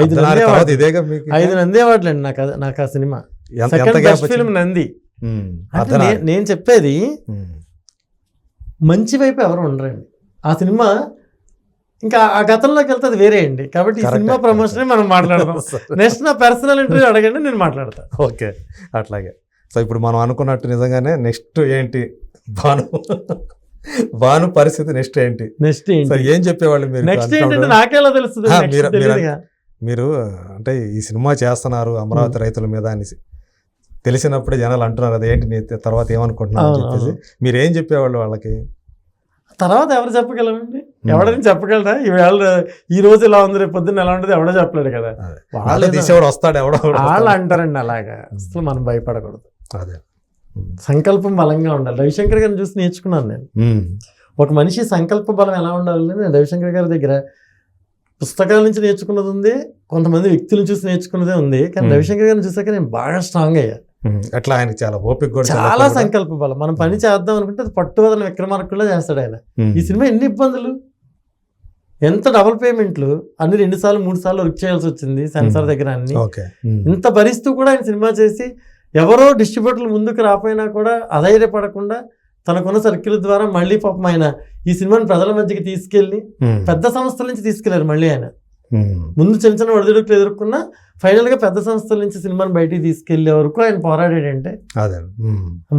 5 Nandi award, ఇదేగా మీకు 5 నంది అవార్డులు అండి నాకు ఆ cinema. Second best film Nandi. అంటే నేను చెప్పేది మంచి వైపు ఎవరు ఉండరండి. ఆ సినిమా ఇంకా ఆ గతంలోకి వెళ్తే అది వేరే అండి. కాబట్టి ఈ సినిమా ప్రమోషన్ మనం మాట్లాడదాం. నెక్స్ట్ నా పర్సనల్ ఇంటర్వ్యూ అడగండి, నేను మాట్లాడతాను. ఓకే, అట్లాగే. సో ఇప్పుడు మనం అనుకున్నట్టు నిజంగానే నెక్స్ట్ ఏంటి భాను పరిస్థితి నెక్స్ట్ ఏంటి? ఏం చెప్పేవాళ్ళు మీరు? నెక్స్ట్ ఏంటంటే నాకేలా తెలుస్తుంది? మీరు అంటే ఈ సినిమా చేస్తున్నారు అమరావతి రైతుల మీద అని తెలిసినప్పుడే జనాలు అంటున్నారు అదేంటి నీ తర్వాత ఏమనుకుంటున్నావు అని చెప్పేసి మీరు ఏం చెప్పేవాళ్ళు వాళ్ళకి? తర్వాత ఎవరు చెప్పగలమండి? ఎవడని చెప్పగలరా? ఈ రోజు ఇలా ఉంది, రేపు పొద్దున్న ఎలా ఉంటుంది ఎవడో చెప్పలేడు కదా. వాళ్ళు తీసేవాడు వస్తాడు, ఎవడో వాళ్ళు అంటారండి. అలాగా అసలు మనం భయపడకూడదు. అదే సంకల్పం బలంగా ఉండాలి. రవిశంకర్ గారిని చూసి నేర్చుకున్నాను నేను. ఒక మనిషి సంకల్ప బలం ఎలా ఉండాలని నేను రవిశంకర్ గారి దగ్గర పుస్తకాల నుంచి నేర్చుకున్నది ఉంది, కొంతమంది వ్యక్తులను చూసి నేర్చుకున్నదే ఉంది. కానీ రవిశంకర్ గారిని చూసాక నేను బాగా స్ట్రాంగ్ అయ్యా. అట్లా ఆయన చాలా ఓపిక కూడా, చాలా సంకల్ప బలం. మనం పని చేద్దాం అనుకుంటే అది పట్టువదల విక్రమార్కుల్లో చేస్తాడు ఆయన. ఈ సినిమా ఎన్ని ఇబ్బందులు, ఎంత డబుల్ పేమెంట్లు, అన్ని 2 సార్లు 3 సార్లు వర్క్ చేయాల్సి వచ్చింది సెన్సార్ దగ్గర అన్ని. ఇంత భరిస్తూ కూడా ఆయన సినిమా చేసి ఎవరో డిస్ట్రిబ్యూటర్లు ముందుకు రాపోయినా కూడా అధైర్యపడకుండా తనకున్న సర్కిల్ ద్వారా మళ్ళీ పాపం ఆయన ఈ సినిమాని ప్రజల మధ్యకి తీసుకెళ్ళి పెద్ద సంస్థల నుంచి తీసుకెళ్లారు. మళ్ళీ ఆయన ముందు చిన్న చిన్న ఒడిదుడుకులు ఎదుర్కొన్నా ఫైనల్ గా పెద్ద సంస్థల నుంచి సినిమాని బయటికి తీసుకెళ్లే వరకు ఆయన పోరాడాడంటే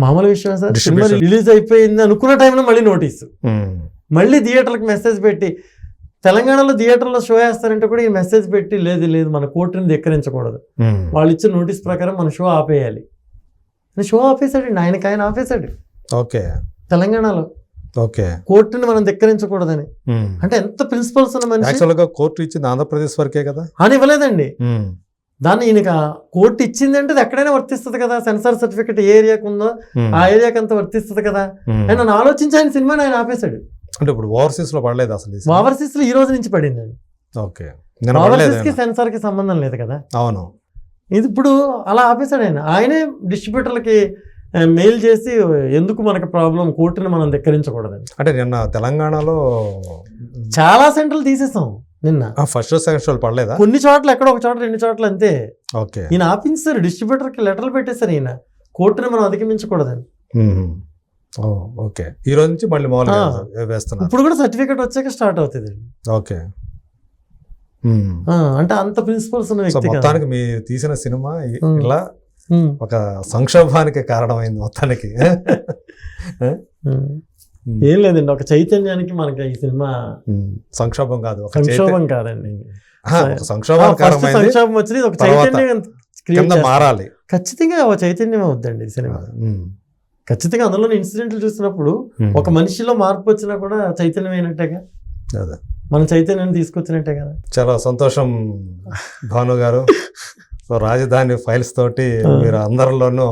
మామూలు విషయం సార్. సినిమా రిలీజ్ అయిపోయింది అనుకున్న టైంలో మళ్ళీ నోటీసు, మళ్ళీ థియేటర్లకు మెసేజ్ పెట్టి, తెలంగాణలో థియేటర్లో షో వేస్తారంటే కూడా ఈ మెసేజ్ పెట్టి లేదు లేదు మన కోర్టుని ధిక్కరించకూడదు, వాళ్ళు ఇచ్చిన నోటీస్ ప్రకారం మన షో ఆపేయాలి. షో ఆపేశాడండి, ఆయన ఆపేశాడు. ఓకే, తెలంగాణలో ఓకే, కోర్టుని మనం ధిక్కరించకూడదని. అంటే ఎంత ప్రిన్సిపల్స్ ఉన్న మనిషి. యాక్చువల్గా కోర్టు ఇచ్చింది ఆంధ్రప్రదేశ్ వరకే కదా అని ఇవ్వలేదండి. దాన్ని ఈయన కోర్టు ఇచ్చింది అంటే అది ఎక్కడైనా వర్తిస్తుంది కదా. సెన్సార్ సర్టిఫికెట్ ఏ ఏరియాకు ఉందో ఆ ఏరియాకి అంతా వర్తిస్తుంది కదా. ఆయన ఆలోచించి ఆయన సినిమాని ఆయన ఆపేశాడు. అంటే ఇప్పుడు ఓవర్సీస్ లో పడలేదు అసలు. ఓవర్సీస్ లో ఈ రోజు నుంచి పడిందండి. ఓకే, ఓవర్సీస్ కి సెన్సార్ కి సంబంధం లేదు కదా. అవును, ఇది ఇప్పుడు అలా ఆపేశాడు ఆయన. ఆయనే డిస్ట్రిబ్యూటర్లకి మెయిల్ చేసి ఎందుకు మనకు ప్రాబ్లం, కోర్టుని మనం ధిక్కరించకూడదని. అంటే నిన్న తెలంగాణలో చాలా సెంటర్లు తీసేసాం. నిన్న ఫస్ట్ సెకండ్ షోలు పడలేదా? కొన్ని చోట్ల, ఎక్కడ ఒక చోట 2 చోట్ల అంతే. ఓకే, ఈయన ఆపించారు, డిస్ట్రిబ్యూటర్కి లెటర్లు పెట్టేశారు ఈయన, కోర్టుని మనం అధిగమించకూడదని. ఓకే, ఈ రోజు నుంచి మళ్ళీ మామూలుగా వేస్తున్నారు. ఇప్పుడు కూడా సర్టిఫికెట్ వచ్చాక స్టార్ట్ అవుతుంది. ఓకే, అంటే అంత ప్రిన్సిపల్స్ ఉన్న వ్యక్తి. మొత్తానికి మీరు తీసిన సినిమా ఇలా ఒక సంక్షోభానికి కారణమైంది మొత్తానికి. ఏం లేదండి, ఒక చైతన్యానికి మనకి ఈ సినిమా సంక్షోభం కాదు, సంక్షోభం కాదండి, సంక్షోభం వచ్చింది. ఒక చైతన్యం మారాలి, ఖచ్చితంగా ఒక చైతన్యం అవుద్దండి ఈ సినిమా. ఖచ్చితంగా అందులోని ఇన్సిడెంట్లు చూసినప్పుడు ఒక మనిషిలో మార్పు వచ్చినా కూడా చైతన్యం అయినట్టేగా, మన చైతన్యాన్ని తీసుకొచ్చినట్టే కదా. చాలా సంతోషం భాను గారు. సో రాజధాని ఫైల్స్ తోటి మీరు అందరిలోనూ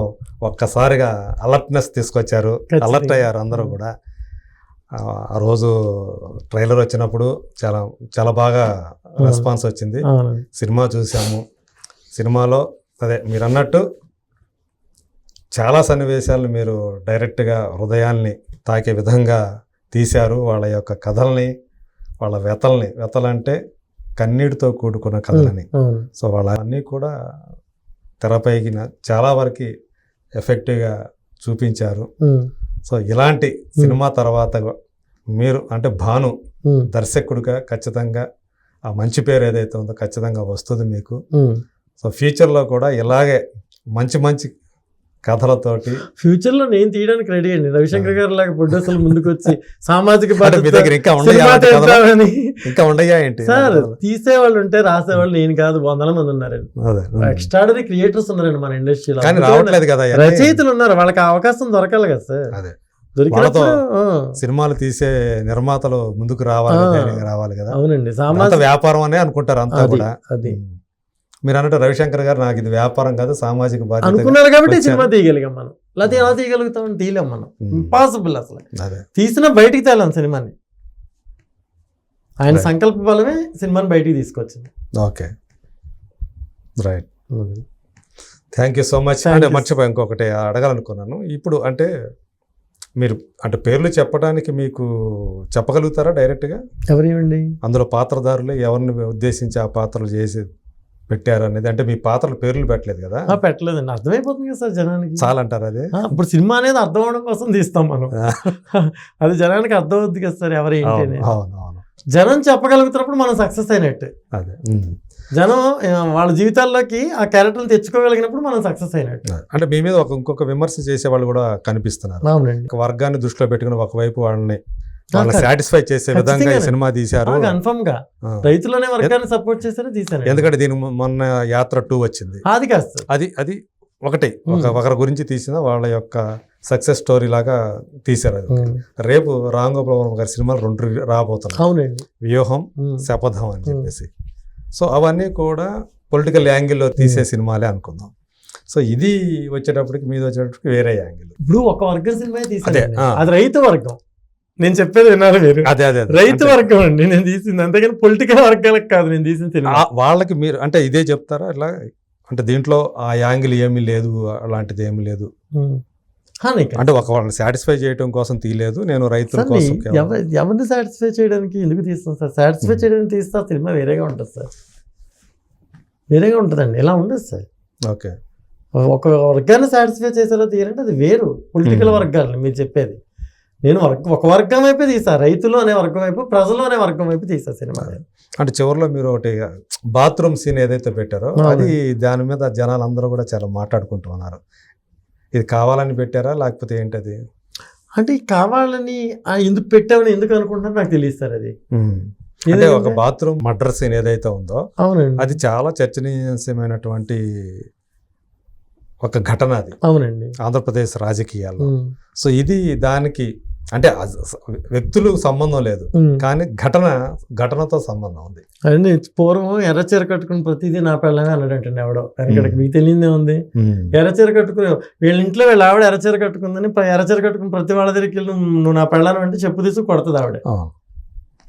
ఒక్కసారిగా అలర్ట్నెస్ తీసుకొచ్చారు, అలర్ట్ అయ్యారు అందరూ కూడా. ఆ రోజు ట్రైలర్ వచ్చినప్పుడు చాలా చాలా బాగా రెస్పాన్స్ వచ్చింది. సినిమా చూసాము, సినిమాలో అదే మీరు అన్నట్టు చాలా సన్నివేశాలను మీరు డైరెక్ట్గా హృదయాల్ని తాకే విధంగా తీశారు. వాళ్ళ యొక్క కథల్ని, వాళ్ళ వ్యతలంటే కన్నీటితో కూడుకున్న కథలని. సో వాళ్ళ అన్నీ కూడా తెరపైకి చాలా వరకు ఎఫెక్టివ్గా చూపించారు. సో ఇలాంటి సినిమా తర్వాత మీరు అంటే భాను దర్శకుడిగా ఖచ్చితంగా ఆ మంచి పేరు ఏదైతే ఉందో ఖచ్చితంగా వస్తుంది మీకు. సో ఫ్యూచర్లో కూడా ఇలాగే మంచి మంచి కథలతోటి ఫ్యూచర్లో నేను తీయడానికి రెడీ అండి. రవిశంకర్ గారు లాగా ప్రొడ్యూసర్లు ముందుకు వచ్చి సామాజిక ఇంకా ఉండయా ఏంటి సార్, తీసేవాళ్ళు ఉంటే రాసేవాళ్ళు నేను కాదు, 100 మంది ఉన్నారండి. ఎక్స్ట్రాడనరీ క్రియేటర్స్ ఉన్నారండి మన ఇండస్ట్రీలో. రావట్లేదు కదా, రచయితలు ఉన్నారు, వాళ్ళకి అవకాశం దొరకాలి కదా సార్. దొరికినప్పుడు సినిమాలు తీసే నిర్మాతలు ముందుకు రావాలి కదా. అవునండి, సామాజిక వ్యాపారం అనే అనుకుంటారు అంతా కూడా. అది మీరు అన్నట్టు రవిశంకర్ గారు నాకు ఇది వ్యాపారం కాదు సామాజిక బాధ్యత అనుకున్నారు కాబట్టి సినిమా తీయగలిగాం మనం. లేకపోతే ఎలా తీయగలుగుతామని తీయలేం మనం, ఇంపాసిబుల్ అసలు. తీసినా బయటికి తేలాం సినిమాని. ఆయన సంకల్ప బలమే సినిమాని బయటికి తీసుకొచ్చింది. Okay, right, thank you so much. అంటే మర్చిపోయి ఇంకొకటి అడగాలనుకున్నాను. ఇప్పుడు అంటే మీరు అంటే పేర్లు చెప్పడానికి మీకు చెప్పగలుగుతారా డైరెక్ట్గా? ఎవరేమండి అందులో పాత్రధారులు ఎవరిని ఉద్దేశించి ఆ పాత్రలు చేసి పెట్టారు అనేది, అంటే మీ పాత్రల పేర్లు పెట్టలేదు కదా, పెట్టలేదండి, అర్థమైపోతుంది కదా సార్ జనానికి. చాలా అంటారు అది. ఇప్పుడు సినిమా అనేది అర్థం అవడం కోసం తీస్తాం మనం, అది జనానికి అర్థం అవుద్ది కదా సార్ ఎవరు ఏంటి అని. జనం చెప్పగలుగుతున్నప్పుడు మనం సక్సెస్ అయినట్టు. అదే జనం వాళ్ళ జీవితాల్లోకి ఆ క్యారెక్టర్లు తెచ్చుకోగలిగినప్పుడు మనం సక్సెస్ అయినట్టు. అంటే మీ మీద ఇంకొక విమర్శ చేసే వాళ్ళు కూడా కనిపిస్తున్నారు. అవునండి, ఒక వర్గాన్ని దృష్టిలో పెట్టుకుని ఒకవైపు వాళ్ళని సాటిస్ఫై చేసే విధంగా ఈ సినిమా తీశారు. కన్ఫర్మ్ గా రైతులనే వర్గాన్ని సపోర్ట్ చేశారు తీశారు. ఎందుకంటే దీని మొన్న యాత్ర 2 వచ్చింది, అది కాదు అది ఒకటి ఒకరి గురించి తీసిన వాళ్ళ యొక్క సక్సెస్ స్టోరీ లాగా తీశారు. అది రేపు రామ్ గోపాల్ వర్మ గారి సినిమాలు 2 రాబోతున్నాయి. అవునండి, వ్యూహం, శపథం అని చెప్పేసి. సో అవన్నీ కూడా పొలిటికల్ యాంగిల్లో తీసే సినిమాలే అనుకుందాం. సో ఇది వచ్చేటప్పటికి మీద వచ్చేటప్పటికి వేరే యాంగిల్. ఇప్పుడు ఒక వర్గం సినిమా తీసారు, అది రైతు వర్గం. నేను చెప్పేది విన్నారు మీరు, అదే రైతు వర్గం అండి నేను తీసింది, అంతేగాని పొలిటికల్ వర్గాలకు కాదు నేను తీసిన సినిమా. వాళ్ళకి మీరు అంటే ఇదే చెప్తారా ఇట్లా, అంటే దీంట్లో ఆ యాంగిల్ ఏమీ లేదు, అలాంటిది ఏమీ లేదు అంటే ఒక వాళ్ళని సాటిస్ఫై చేయడం కోసం తీయలేదు, నేను రైతుల కోసం. ఎవరిని సాటిస్ఫై చేయడానికి ఎందుకు తీస్తాం సార్? సాటిస్ఫై చేయడానికి తీస్తా సినిమా వేరేగా ఉంటుంది సార్, వేరేగా ఉంటుందండి, ఇలా ఉండదు సార్. ఓకే, ఒక వర్గాన్ని సాటిస్ఫై చేసేలా తీయాలంటే అది వేరు, పొలిటికల్ వర్గాలని మీరు చెప్పేది. నేను ఒక వర్గం వైపు తీసా, రైతులు అనే వర్గం వైపు, ప్రజలు అనే వర్గం వైపు తీసా సినిమా. అంటే చివరిలో మీరు ఒకటి బాత్రూమ్ సీన్ ఏదైతే పెట్టారో అది దాని మీద జనాలు అందరూ కూడా చాలా మాట్లాడుకుంటూ ఉన్నారు. ఇది కావాలని పెట్టారా లేకపోతే ఏంటది? అంటే కావాలని ఎందుకు పెట్టామని ఎందుకు అనుకుంటున్నారు నాకు తెలియదు సార్. అది అంటే ఒక బాత్రూమ్ మర్డర్ సీన్ ఏదైతే ఉందో అవునండి, అది చాలా చర్చనీయాంశమైనటువంటి ఒక ఘటన అది. అవునండి, ఆంధ్రప్రదేశ్ రాజకీయాల్లో. సో ఇది దానికి అంటే వ్యక్తులు సంబంధం లేదు, కానీ ఘటనతో సంబంధం ఉంది. అదే పూర్వం ఎర్రచీర కట్టుకుని ప్రతిదీ నా పెళ్ళమే అన్నాడంటే ఎవడో వెనకడికి, మీకు తెలియదే ఉంది. ఎర్రచీర కట్టుకుని వీళ్ళ ఇంట్లో వీళ్ళ ఆవిడ ఎర్రచీర కట్టుకుందని, ఎర్రచీర కట్టుకుని ప్రతి వాళ్ళ దగ్గరికి నువ్వు నా పెళ్ళాను అంటే చెప్పు తీసి కొడుతుంది ఆవిడ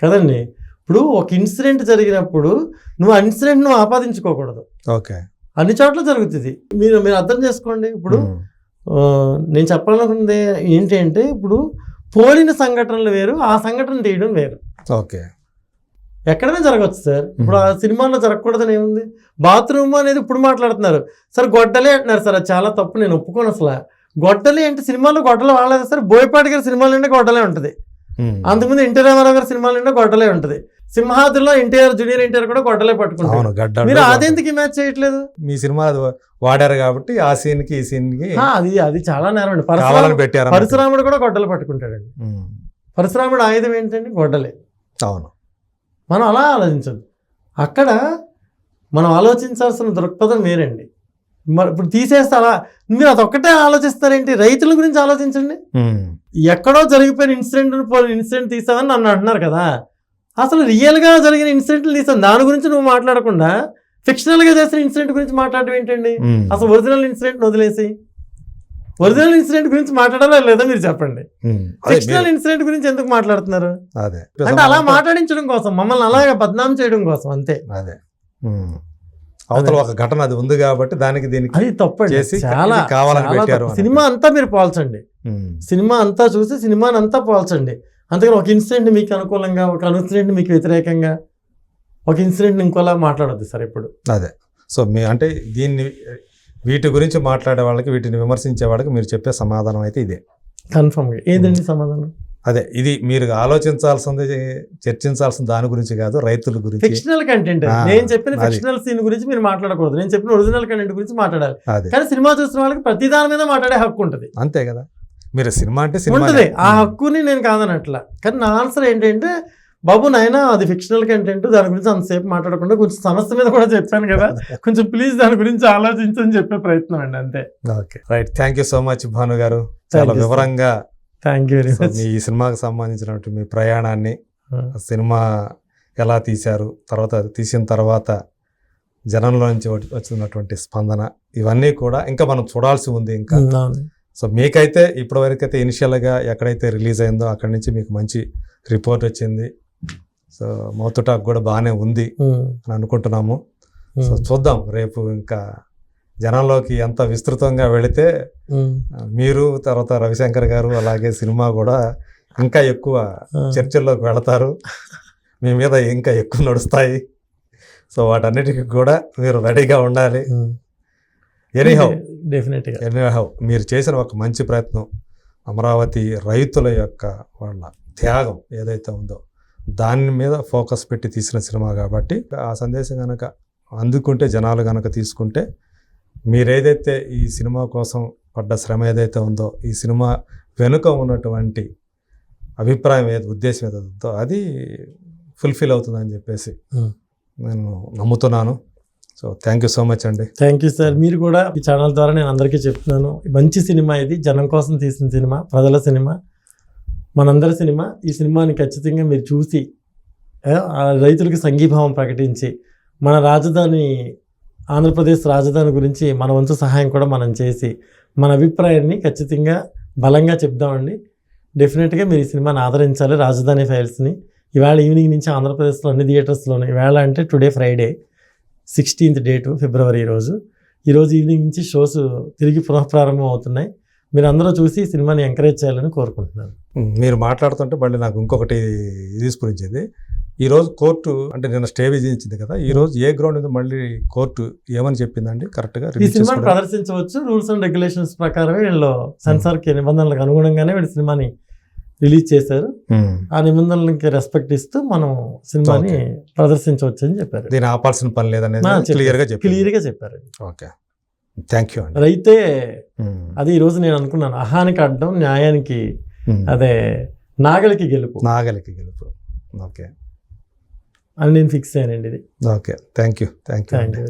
కదండి. ఇప్పుడు ఒక ఇన్సిడెంట్ జరిగినప్పుడు నువ్వు ఆ ఇన్సిడెంట్ నువ్వు ఆపాదించుకోకూడదు. ఓకే, అన్ని చోట్ల జరుగుతుంది, మీరు అర్థం చేసుకోండి. ఇప్పుడు నేను చెప్పాలనుకుంది ఏంటి అంటే, ఇప్పుడు పోలిన సంఘటనలు వేరు, ఆ సంఘటన తీయడం వేరు. ఓకే, ఎక్కడైనా జరగచ్చు సార్. ఇప్పుడు ఆ సినిమాలో జరగకూడదని ఏముంది? బాత్రూమ్ అనేది ఇప్పుడు మాట్లాడుతున్నారు సార్, గొడ్డలే అంటున్నారు సార్, అది చాలా తప్పు, నేను ఒప్పుకోను అసలు. గొడ్డలి అంటే సినిమాలో గొడ్డలు వాడలేదు సార్. బోయపాటి గారి సినిమాలు అంటే గొడ్డలే ఉంటుంది, అంతకుముందు ఎన్టీ రామారావు గారి సినిమాలు అంటే గొడ్డలే ఉంటుంది, సింహాద్రిలో జూనియర్ ఎన్టీఆర్ కూడా గొడ్డలే పట్టుకుంటారు. మీరు అదెందుకు మ్యాచ్ చేయట్లేదు? మీ సినిమా వాడారు కాబట్టి ఆ సీన్ కి ఈ సీన్ కి అది చాలా నేరం అండి. పరశురాముడు కూడా గొడ్డలు పట్టుకుంటాడండి. పరశురాముడు ఆయుధం ఏంటండి? గొడ్డలే. అవును, మనం అలా ఆలోచించదు. అక్కడ మనం ఆలోచించాల్సిన దృక్పథం వేరండి. మరి ఇప్పుడు తీసేస్తే అలా మీరు అదొక్కటే ఆలోచిస్తారేంటి? రైతుల గురించి ఆలోచించండి. ఎక్కడో జరిగిపోయిన ఇన్సిడెంట్ తీసామని నన్ను అంటున్నారు కదా, అసలు రియల్గా జరిగిన ఇన్సిడెంట్లు తీసాం, దాని గురించి నువ్వు మాట్లాడకుండా ఫిక్షనల్గా చేసిన ఇన్సిడెంట్ గురించి మాట్లాడడం ఏంటండి? అసలు ఒరిజినల్ ఇన్సిడెంట్ వదిలేసి ఒరిజినల్ ఇన్సిడెంట్ గురించి మాట్లాడాలా లేదా మీరు చెప్పండి. ఫిక్షనల్ ఇన్సిడెంట్ గురించి ఎందుకు మాట్లాడుతున్నారు? అంటే అలా మాట్లాడించడం కోసం, మమ్మల్ని అలాగే బద్నాం చేయడం కోసం, అంతే. అదే అవతల ఒక ఘటన అది ఉంది కాబట్టి దానికి దీనికి అది తప్పండి, చాలా కావాలని పెట్టారు. సినిమా అంతా మీరు పోల్చండి, సినిమా అంతా చూసి సినిమాని అంతా పోల్చండి. అంతేగాని ఒక ఇన్సిడెంట్ మీకు అనుకూలంగా, ఒక ఇన్సిడెంట్ మీకు వ్యతిరేకంగా, ఒక ఇన్సిడెంట్ ఇంకోలా మాట్లాడద్దు సార్ ఇప్పుడు. అదే సో అంటే దీన్ని వీటి గురించి మాట్లాడే వాళ్ళకి, వీటిని విమర్శించే వాళ్ళకి మీరు చెప్పే సమాధానం అయితే ఇదే కన్ఫర్మ్గా. ఏదండి సమాధానం? అదే ఇది మీరు ఆలోచించాల్సింది, చర్చించాల్సిన దాని గురించి కాదు, రైతుల గురించి. ఫిక్షనల్ కంటెంట్ నేను చెప్పిన ఫిక్షనల్ సీన్ గురించి మీరు మాట్లాడకూడదు, నేను చెప్పిన ఒరిజినల్ కంటెంట్ గురించి మాట్లాడాలి. కానీ సినిమా చూసిన వాళ్ళకి ప్రతి దాని మీద మాట్లాడే హక్కు ఉంటుంది, అంతే కదా. మీరు సినిమా అంటే సినిమా ఉంటుంది, ఆ హక్కుని నేను కాదనట్లా. కానీ నా ఆన్సర్ ఏంటంటే, బాబు నాయన అది ఫిక్షనల్ కంటెంట్, దాని గురించి అంతసేపు మాట్లాడకుండా కొంచెం సమస్య మీద కూడా చెప్పాను కదా, కొంచెం ప్లీజ్ దాని గురించి ఆలోచించని చెప్పే ప్రయత్నం అండి, అంతే. Okay, right. Thank you so much Bhanu గారు, చాలా వివరంగా. Thank you very much. మీ ఈ సినిమాకి సంబంధించినటువంటి మీ ప్రయాణాన్ని, సినిమా ఎలా తీశారు, తర్వాత తీసిన తర్వాత జనంలో నుంచి వచ్చినటువంటి స్పందన, ఇవన్నీ కూడా ఇంకా మనం చూడాల్సి ఉంది ఇంకా. సో మీకైతే ఇప్పటివరకు అయితే ఇనిషియల్గా ఎక్కడైతే రిలీజ్ అయిందో అక్కడి నుంచి మీకు మంచి రిపోర్ట్ వచ్చింది. సో మౌత్ టాక్ కూడా బాగానే ఉంది అని అనుకుంటున్నాము. సో చూద్దాం రేపు ఇంకా జనంలోకి ఎంత విస్తృతంగా వెళితే మీరు, తర్వాత రవిశంకర్ గారు, అలాగే సినిమా కూడా ఇంకా ఎక్కువ చర్చల్లోకి వెళతారు, మీ మీద ఇంకా ఎక్కువ నడుస్తాయి. సో వాటన్నిటికీ కూడా మీరు రెడీగా ఉండాలి. ఎనీహౌ డెఫినెట్గా మీరు చేసిన ఒక మంచి ప్రయత్నం, అమరావతి రైతుల యొక్క వాళ్ళ త్యాగం ఏదైతే ఉందో దాని మీద ఫోకస్ పెట్టి తీసిన సినిమా కాబట్టి ఆ సందేశం కనుక అందుకుంటే, జనాలు కనుక తీసుకుంటే, మీరేదైతే ఈ సినిమా కోసం పడ్డ శ్రమ ఏదైతే ఉందో, ఈ సినిమా వెనుక ఉన్నటువంటి అభిప్రాయం ఉద్దేశం ఏదైతే ఉందో అది ఫుల్ఫిల్ అవుతుందని చెప్పేసి నేను నమ్ముతున్నాను. So thank you so much అండి. Thank you sir. మీరు కూడా ఈ ఛానల్ ద్వారా నేను అందరికీ చెప్తున్నాను, మంచి సినిమా ఇది, జనం కోసం తీసిన సినిమా, ప్రజల సినిమా, మనందరి సినిమా. ఈ సినిమాని ఖచ్చితంగా మీరు చూసి ఆ రైతులకు సంఘీభావం ప్రకటించి మన రాజధాని, ఆంధ్రప్రదేశ్ రాజధాని గురించి మన వంతు సహాయం కూడా మనం చేసి మన అభిప్రాయాన్ని ఖచ్చితంగా బలంగా చెప్దామండి. డెఫినెట్గా మీరు ఈ సినిమాని ఆదరించాలి. రాజధాని ఫైల్స్ని ఇవాళ ఈవినింగ్ నుంచి ఆంధ్రప్రదేశ్లో అన్ని థియేటర్స్లోనే, ఇవాళ అంటే టుడే ఫ్రైడే 16th డేటు ఫిబ్రవరి ఈరోజు ఈవినింగ్ నుంచి షోస్ తిరిగి పునఃప్రారంభం అవుతున్నాయి. మీరు అందరూ చూసి ఈ సినిమాని ఎంకరేజ్ చేయాలని కోరుకుంటున్నాను. మీరు మాట్లాడుతుంటే మళ్ళీ నాకు ఇంకొకటి తీసుకురించింది. ఈరోజు కోర్టు అంటే నిన్న స్టే విధించింది కదా, ఈరోజు ఏ గ్రౌండ్ మీద మళ్ళీ కోర్టు ఏమని చెప్పిందండి కరెక్ట్గా? ఈ సినిమాని ప్రదర్శించవచ్చు, రూల్స్ అండ్ రెగ్యులేషన్స్ ప్రకారమే వీళ్ళు సెన్సార్కి నిబంధనలకు అనుగుణంగానే వీళ్ళు సినిమాని రిలీజ్ చేశారు. ఆ నిబంధనలకి రెస్పెక్ట్ ఇస్తూ మనం సినిమాని ప్రదర్శించవచ్చు అని చెప్పారు. దీన్ని ఆపాల్సిన పని లేదనేది క్లియర్గా చెప్పారు. ఓకే, థ్యాంక్ యూ అండి. అయితే అది ఈరోజు నేను అనుకున్నాను, అహానికి అడ్డం న్యాయానికి అదే నాగలికి గెలుపు ఓకే అని నేను ఫిక్స్ అయ్యానండి ఇది. Okay, thank you.